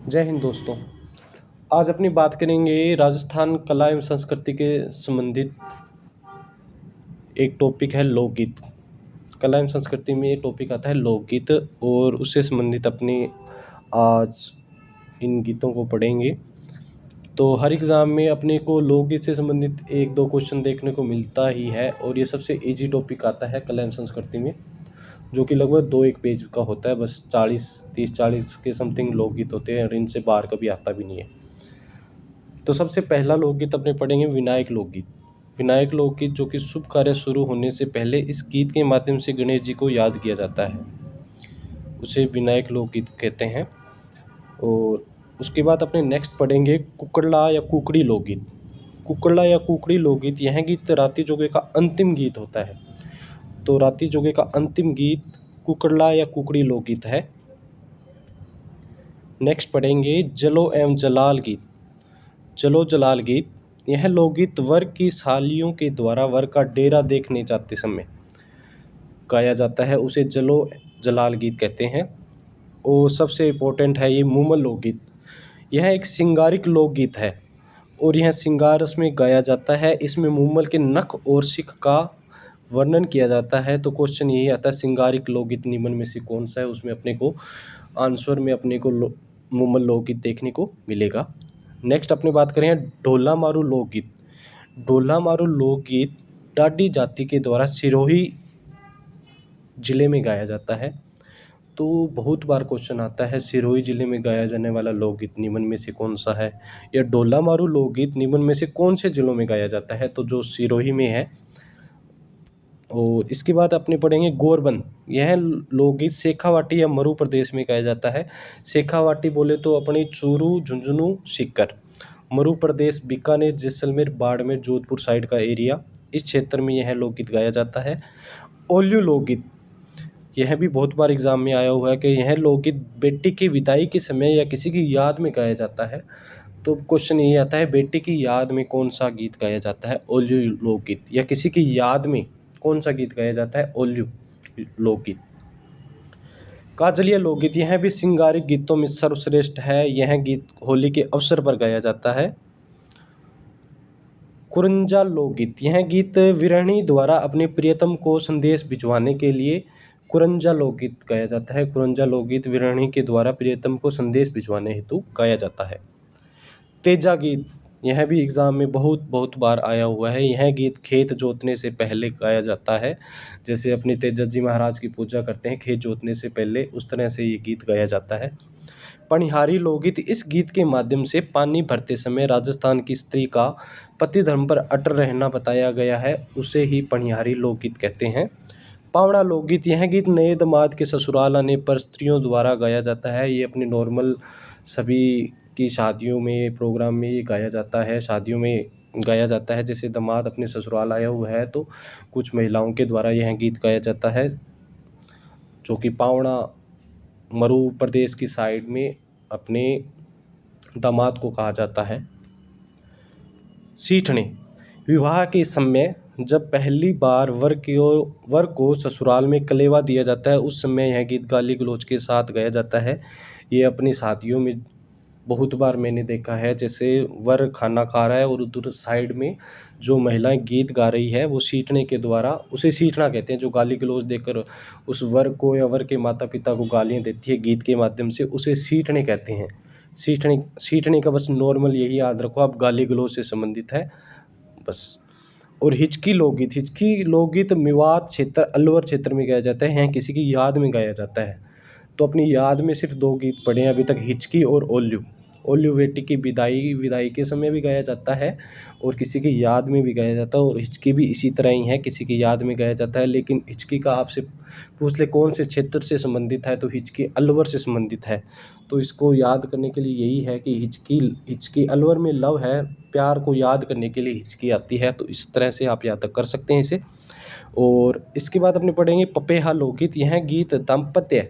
जय हिंद दोस्तों। आज अपनी बात करेंगे राजस्थान कला एवं संस्कृति के संबंधित एक टॉपिक है लोकगीत। कला एवं संस्कृति में ये टॉपिक आता है लोकगीत और उससे संबंधित अपने आज इन गीतों को पढ़ेंगे। तो हर एग्ज़ाम में अपने को लोकगीत से संबंधित एक दो क्वेश्चन देखने को मिलता ही है और ये सबसे इजी टॉपिक आता है कला एवं संस्कृति में, जो कि लगभग 2-1 पेज का होता है। बस 30-40 के समथिंग लोकगीत होते हैं और इनसे बाहर कभी आता भी नहीं है। तो सबसे पहला लोकगीत अपने पढ़ेंगे विनायक लोकगीत। विनायक लोकगीत जो कि शुभ कार्य शुरू होने से पहले इस गीत के माध्यम से गणेश जी को याद किया जाता है, उसे विनायक लोकगीत कहते हैं। और उसके बाद अपने नेक्स्ट पढ़ेंगे कुकड़ला या कुकड़ी लोकगीत। कुकड़ला या कुकड़ी लोकगीत यह गीत राती जोगे का अंतिम गीत होता है। तो राती जोगे का अंतिम गीत कुकड़ला या कुकड़ी लोकगीत है। नेक्स्ट पढ़ेंगे जलो एवं जलाल गीत। जलो जलाल गीत यह लोकगीत वर की सालियों के द्वारा वर का डेरा देखने जाते समय गाया जाता है, उसे जलो जलाल गीत कहते हैं। और सबसे इम्पोर्टेंट है ये मूमल लोकगीत। यह एक सिंगारिक लोकगीत है और यह सिंगार रस में गाया जाता है। इसमें मूमल के नख और शिख का वर्णन किया जाता है। तो क्वेश्चन यही आता है सिंगारिक लोकगीत निम्न में से कौन सा है, उसमें अपने को आंसर में अपने को मूमल लोकगीत देखने को मिलेगा। नेक्स्ट अपने बात करें ढोला मारू लोकगीत। ढोला मारू लोकगीत डाडी जाति के द्वारा सिरोही जिले में गाया जाता है। तो बहुत बार क्वेश्चन आता है सिरोही जिले में गाया जाने वाला लोकगीत निम्न में से कौन सा है, या ढोला मारू लोकगीत निम्न में से कौन से जिलों में गाया जाता है, तो जो सिरोही में है। और इसके बाद अपने पढ़ेंगे गोरबंद। यह लोकगीत शेखावाटी या मरु प्रदेश में गाया जाता है। शेखावाटी बोले तो अपनी चूरू, झुंझुनू, सीकर। मरु प्रदेश बीकानेर, जैसलमेर, बाड़मेर, जोधपुर साइड का एरिया, इस क्षेत्र में यह लोकगीत गाया जाता है। ओल्यू लोकगीत यह भी बहुत बार एग्जाम में आया हुआ है कि यह लोकगीत बेटी की विदाई के समय या किसी की याद में गाया जाता है। तो क्वेश्चन यही आता है बेटी की याद में कौन सा गीत गाया जाता है, ओल्यू लोकगीत, या किसी की याद में कौन सा गीत गाया जाता है, ओल्यू लोकगीत। काजलिया लोकगीत यह भी सिंगारिक गीतों में सर्वश्रेष्ठ है। यह गीत होली के अवसर पर गाया जाता है। कुरंजा लोकगीत यह गीत विरहिणी द्वारा अपने प्रियतम को संदेश भिजवाने के लिए कुरंजा लोकगीत गाया जाता है। कुरंजा लोकगीत विरहिणी के द्वारा प्रियतम को संदेश भिजवाने हेतु गाया जाता है। तेजा गीत यह भी एग्ज़ाम में बहुत बार आया हुआ है। यह गीत खेत जोतने से पहले गाया जाता है। जैसे अपने तेजा जी महाराज की पूजा करते हैं खेत जोतने से पहले, उस तरह से ये गीत गाया जाता है। पनिहारी लोकगीत इस गीत के माध्यम से पानी भरते समय राजस्थान की स्त्री का पति धर्म पर अटल रहना बताया गया है, उसे ही पनिहारी लोकगीत कहते हैं। पावड़ा लोकगीत यह गीत नए दामाद के ससुराल आने पर स्त्रियों द्वारा गाया जाता है। ये अपने नॉर्मल सभी की शादियों में, प्रोग्राम में ये गाया जाता है, शादियों में गाया जाता है। जैसे दामाद अपने ससुराल आया हुआ है तो कुछ महिलाओं के द्वारा यह गीत गाया जाता है, जो कि पावड़ा मरु प्रदेश की साइड में अपने दामाद को कहा जाता है। सीठने विवाह के समय जब पहली बार वर को ससुराल में कलेवा दिया जाता है, उस समय यह गीत गाली गलौज के साथ गाया जाता है। ये अपनी शादियों में बहुत बार मैंने देखा है, जैसे वर खाना खा रहा है और उधर साइड में जो महिलाएं गीत गा रही है वो सीटने के द्वारा, उसे सीटना कहते हैं, जो गाली गलौज देकर उस वर को या वर के माता पिता को गालियां देती है गीत के माध्यम से, उसे सीटने कहते हैं। सीटने का बस नॉर्मल यही याद रखो आप, गाली गलौज से संबंधित है बस। और हिचकी लोकगीत मेवात क्षेत्र, अलवर क्षेत्र में गाया जाता है। यहाँ किसी की याद में गाया जाता है। तो अपनी याद में सिर्फ 2 गीत पढ़े हैं अभी तक, हिचकी और ओल्यू। ओल्यू बेटी की विदाई के समय भी गाया जाता है और किसी की याद में भी गाया जाता है। और हिचकी भी इसी तरह ही है, किसी की याद में गाया जाता है। लेकिन हिचकी का आपसे पूछ ले कौन से क्षेत्र से संबंधित है, तो हिचकी अलवर से संबंधित है। तो इसको याद करने के लिए यही है कि हिचकी अलवर में लव है, प्यार को याद करने के लिए हिचकी आती है। तो इस तरह से आप याद कर सकते हैं इसे। और इसके बाद अपने पढ़ेंगे पपेहा लोकगीत। यह गीत दाम्पत्य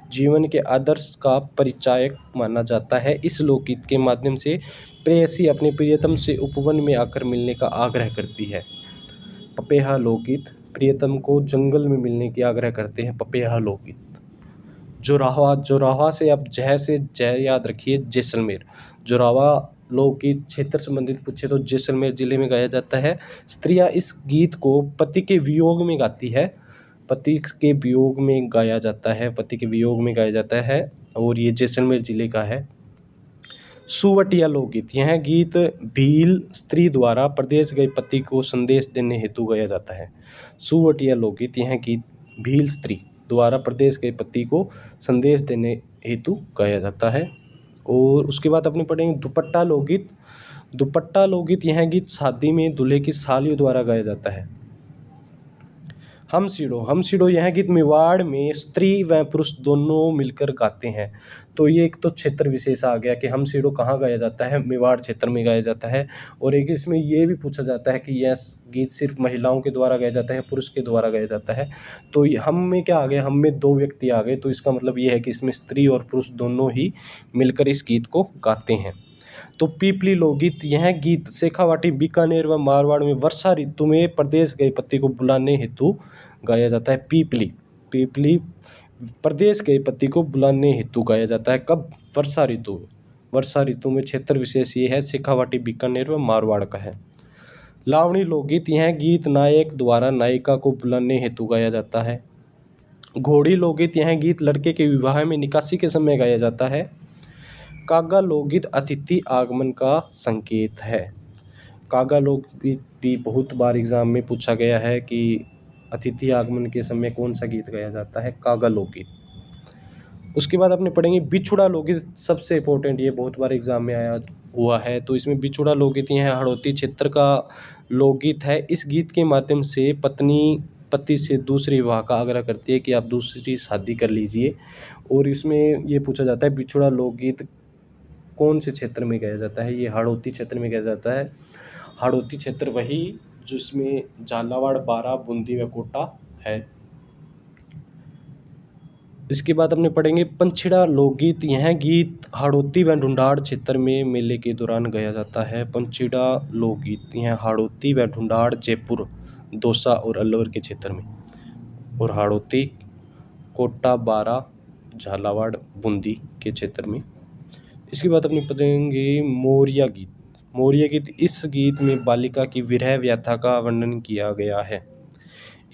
जीवन के आदर्श का परिचायक माना जाता है। इस लोकगीत के माध्यम से प्रेयसी अपने प्रियतम से उपवन में आकर मिलने का आग्रह करती है। पपेहा लोकगीत प्रियतम को जंगल में मिलने की आग्रह करते हैं, पपेहा लोकगीत। जोरावा, जोरावा से आप जय से जय याद रखिए, जैसलमेर। जोरावा लोकगीत क्षेत्र संबंधित पूछे तो जैसलमेर जिले में गाया जाता है। स्त्रियां इस गीत को पति के वियोग में गाती है, पति के वियोग में गाया जाता है, पति के वियोग में गाया जाता है, और ये जैसलमेर जिले का है। सुवटिया लोकगीत, यह गीत भील स्त्री द्वारा प्रदेश गए पति को संदेश देने हेतु गाया जाता है। सुवटिया लोकगीत, यह गीत भील स्त्री द्वारा प्रदेश गए पति को संदेश देने हेतु गाया जाता है। और उसके बाद अपने पढ़ेंगे दुपट्टा लोकगीत। दुपट्टा लोकगीत, यह गीत शादी में दूल्हे की सालियों द्वारा गाया जाता है। हमसिड़ो, हमसिड़ो, यह गीत मेवाड़ में स्त्री व पुरुष दोनों मिलकर गाते हैं। तो ये एक तो क्षेत्र विशेष आ गया कि हमसिड़ो कहाँ गाया जाता है, मेवाड़ क्षेत्र में गाया जाता है। और एक इसमें ये भी पूछा जाता है कि यह गीत सिर्फ महिलाओं के द्वारा गाया जाता है, पुरुष के द्वारा गाया जाता है। तो हम में क्या आ गया, हम में दो व्यक्ति आ गए, तो इसका मतलब ये है कि इसमें स्त्री और पुरुष दोनों ही मिलकर इस गीत को गाते हैं। तो पीपली लोकगीत, यह गीत शेखावाटी, बीकानेर व मारवाड़ में वर्षा ऋतु में प्रदेश गए पति को बुलाने हेतु गाया जाता है। पीपली, पीपली प्रदेश गए पति को बुलाने हेतु गाया जाता है। कब? वर्षा ऋतु में। वर्षा ऋतु में क्षेत्र विशेष ये है, शेखावाटी, बीकानेर व मारवाड़ का है। लावणी लोकगीत, यह गीत नायक द्वारा नायिका को बुलाने हेतु गाया जाता है। घोड़ी लोकगीत, यह गीत लड़के के विवाह में निकासी के समय गाया जाता है। कागा लोकगीत अतिथि आगमन का संकेत है। कागा लोकगीत भी बहुत बार एग्जाम में पूछा गया है कि अतिथि आगमन के समय कौन सा गीत गाया जाता है, कागा लोकगीत। उसके बाद अपने पढ़ेंगे बिछुड़ा लोकगीत, सबसे इंपॉर्टेंट, ये बहुत बार एग्जाम में आया हुआ है। तो इसमें बिछुड़ा लोकगीत यह हड़ौती क्षेत्र का लोकगीत है। इस गीत के माध्यम से पत्नी पति से दूसरे विवाह का आग्रह करती है कि आप दूसरी शादी कर लीजिए। और इसमें ये पूछा जाता है बिछुड़ा लोकगीत कौन से क्षेत्र में गाया जाता है, ये हाड़ौती क्षेत्र में गाया जाता है। हाड़ौती क्षेत्र वही जिसमें झालावाड़, बारा, बूंदी व कोटा है। इसके बाद अपने पढ़ेंगे पंछिड़ा लोकगीत, यह गीत हाड़ौती व ढूंढाड़ क्षेत्र में मेले के दौरान गाया जाता है। पंछिड़ा लोकगीत यह हाड़ौती व ढूंढाड़, जयपुर, दौसा और अलवर के क्षेत्र में, और हाड़ौती, कोटा, बारा, झालावाड़, बूंदी के क्षेत्र में। इसके बाद अपने पढ़ेंगे मोरिया गीत। मोरिया गीत, इस गीत में बालिका की विरह व्यथा का वर्णन किया गया है।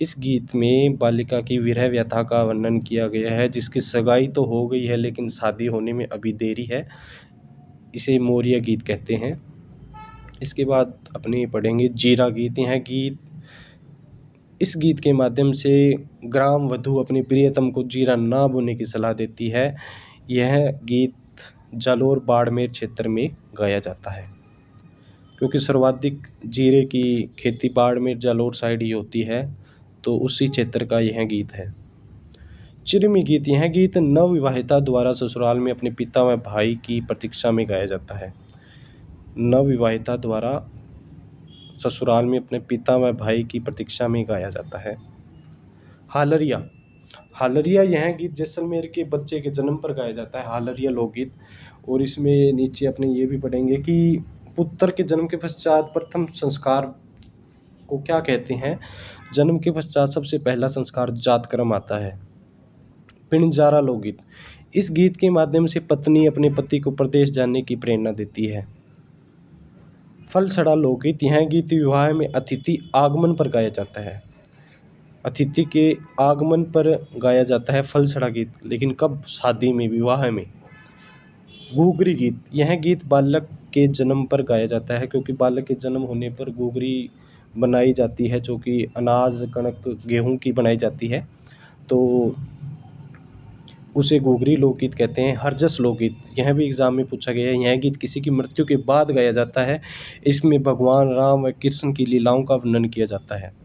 इस गीत में बालिका की विरह व्यथा का वर्णन किया गया है, जिसकी सगाई तो हो गई है लेकिन शादी होने में अभी देरी है, इसे मोरिया गीत कहते हैं। इसके बाद अपने पढ़ेंगे जीरा गीत। यह गीत, इस गीत के माध्यम से ग्राम वधू अपनी प्रियतम को जीरा ना बोने की सलाह देती है। यह गीत जालोर, बाड़मेर क्षेत्र में गाया जाता है, क्योंकि सर्वाधिक जीरे की खेती बाड़मेर, जालोर साइड ही होती है, तो उसी क्षेत्र का यह गीत है। चिरमी गीत, यह गीत नवविवाहिता द्वारा ससुराल में अपने पिता व भाई की प्रतीक्षा में गाया जाता है। नवविवाहिता द्वारा ससुराल में अपने पिता व भाई की प्रतीक्षा में गाया जाता है। हालरिया, हालरिया, यह गीत जैसलमेर के बच्चे के जन्म पर गाया जाता है, हालरिया लोकगीत। और इसमें नीचे अपने ये भी पढ़ेंगे कि पुत्र के जन्म के पश्चात प्रथम संस्कार को क्या कहते हैं। जन्म के पश्चात सबसे पहला संस्कार जातकर्म आता है। पिंजारा लोकगीत, इस गीत के माध्यम से पत्नी अपने पति को प्रदेश जाने की प्रेरणा देती है। फलसड़ा लोकगीत, यह गीत विवाह में अतिथि आगमन पर गाया जाता है। अतिथि के आगमन पर गाया जाता है फलसड़ा गीत, लेकिन कब? शादी में, विवाह में। घूघरी गीत, यह गीत बालक के जन्म पर गाया जाता है, क्योंकि बालक के जन्म होने पर घूघरी बनाई जाती है, जो कि अनाज, कणक, गेहूं की बनाई जाती है, तो उसे घूघरी लोकगीत कहते हैं। हरजस लोकगीत, यह भी एग्जाम में पूछा गया है। यह गीत किसी की मृत्यु के बाद गाया जाता है। इसमें भगवान राम व कृष्ण की लीलाओं का वर्णन किया जाता है।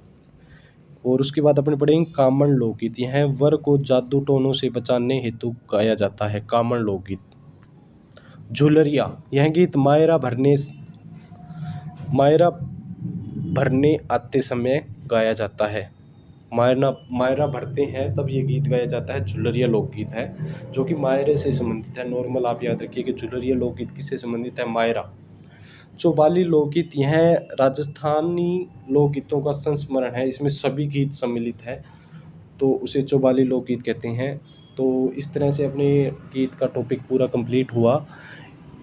और उसके बाद अपने पढ़ेंगे कामण लोकगीत, यह वर को जादू टोनों से बचाने हेतु गाया जाता है। कामण लोकगीत। झुलरिया, यह गीत मायरा भरने आते समय गाया जाता है। मायरा भरते हैं तब ये गीत गाया जाता है। झुलरिया लोकगीत है, जो कि मायरे से संबंधित है। नॉर्मल आप याद रखिए कि झुलरिया लोकगीत किससे संबंधित है? मायरा। चौबाली लोकगीत, यह राजस्थानी लोकगीतों का संस्मरण है, इसमें सभी गीत सम्मिलित है, तो उसे चौबाली लोकगीत कहते हैं। तो इस तरह से अपने गीत का टॉपिक पूरा कंप्लीट हुआ।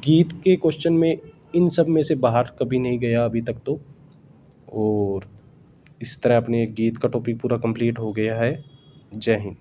गीत के क्वेश्चन में इन सब में से बाहर कभी नहीं गया अभी तक तो। और इस तरह अपने गीत का टॉपिक पूरा कंप्लीट हो गया है। जय हिंद।